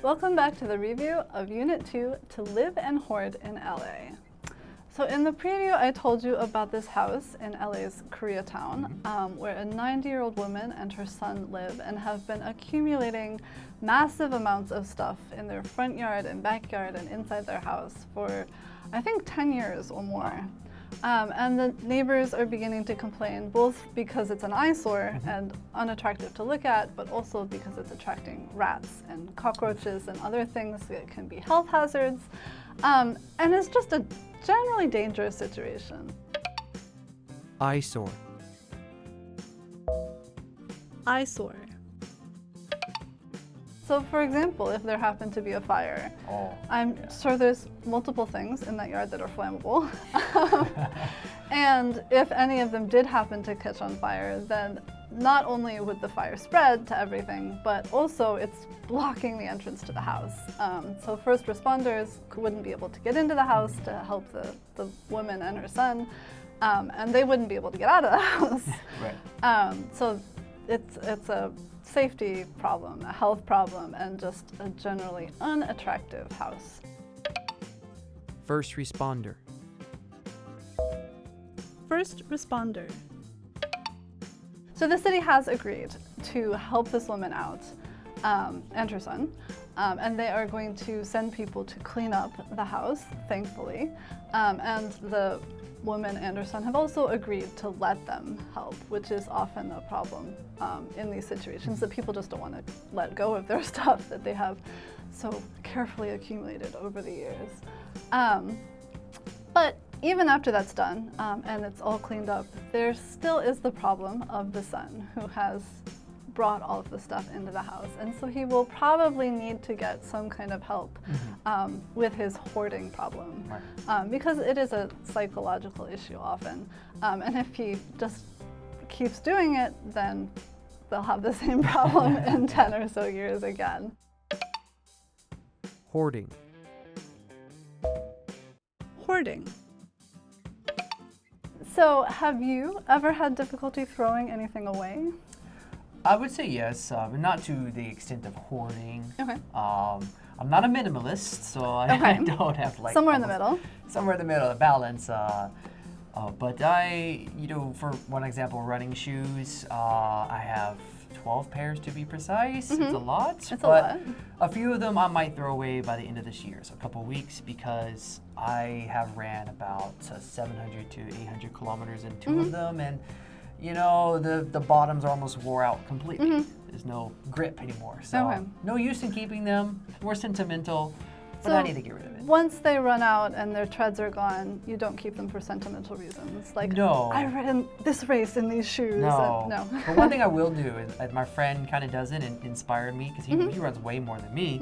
Welcome back to the review of Unit 2, To Live and Hoard in LA. So in the preview, I told you about this house in LA's Koreatown, where a 90-year-old woman and her son live and have been accumulating massive amounts of stuff in their front yard and backyard and inside their house for, I think, 10 years or more. And the neighbors are beginning to complain, both because it's an eyesore and unattractive to look at, but also because it's attracting rats and cockroaches and other things that can be health hazards. And it's just a generally dangerous situation. Eyesore. Eyesore. So for example, if there happened to be a fire, I'm sure there's multiple things in that yard that are flammable. And if any of them did happen to catch on fire, then not only would the fire spread to everything, but also it's blocking the entrance to the house. So first responders wouldn't be able to get into the house to help the woman and her son, and they wouldn't be able to get out of the house. Right. So it's a safety problem, a health problem, and just a generally unattractive house. First responder. First responder. So the city has agreed to help this woman out and her son, and they are going to send people to clean up the house, thankfully, and the woman and her son have also agreed to let them help, which is often a problem in these situations, that people just don't want to let go of their stuff that they have so carefully accumulated over the years. But even after that's done and it's all cleaned up, there still is the problem of the son who has brought all of the stuff into the house, and so he will probably need to get some kind of help with his hoarding problem, because it is a psychological issue often, and if he just keeps doing it, then they'll have the same problem in 10 or so years again. Hoarding. Hoarding. So have you ever had difficulty throwing anything away? I would say yes, but not to the extent of hoarding. Okay. I'm not a minimalist, so I don't have like somewhere in the middle. Somewhere in the middle, a balance. But I, for one example, running shoes, I have 12 pairs to be precise. It's a lot. It's a lot. A few of them I might throw away by the end of this year, so a couple of weeks, because I have ran about 700 to 800 kilometers in two of them, and the bottoms are almost wore out completely. There's no grip anymore, so no use in keeping them. More sentimental, but So I need to get rid of it. Once they run out and their treads are gone, you don't keep them for sentimental reasons. Like, no. I ran this race in these shoes. No. No. But one thing I will do is, my friend kind of does it and inspired me, because he runs way more than me,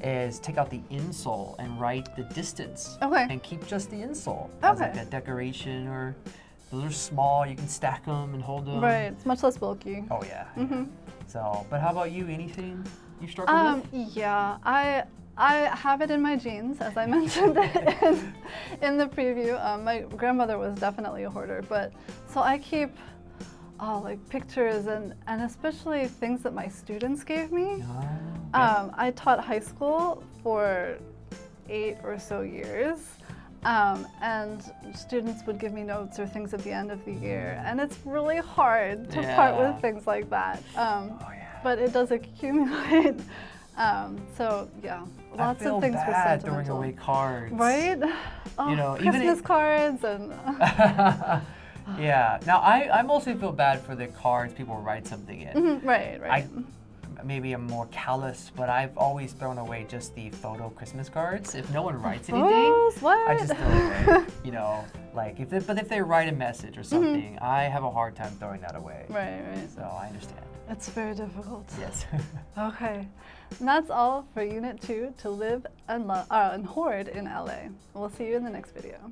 is take out the insole and write the distance. And keep just the insole as like a decoration, or those are small, you can stack them and hold them. Right, it's much less bulky. Oh yeah. So, but how about you? Anything you struggle with? Yeah, I have it in my genes, as I mentioned in the preview. My grandmother was definitely a hoarder, but so I keep like pictures and especially things that my students gave me. I taught high school for 8 or so years. And students would give me notes or things at the end of the year, and it's really hard to part with things like that. But it does accumulate. So yeah, lots of things for sentimental. I feel bad throwing away cards. Right? Oh, Christmas cards and. Yeah. Now I mostly feel bad for the cards people write something in. Right. Maybe I'm more callous, but I've always thrown away just the photo Christmas cards. If no one writes anything, I just throw it away. Like if they write a message or something, I have a hard time throwing that away. Right. So I understand. It's very difficult. Yes. Okay. And that's all for Unit 2, To Live and Hoard in LA. We'll see you in the next video.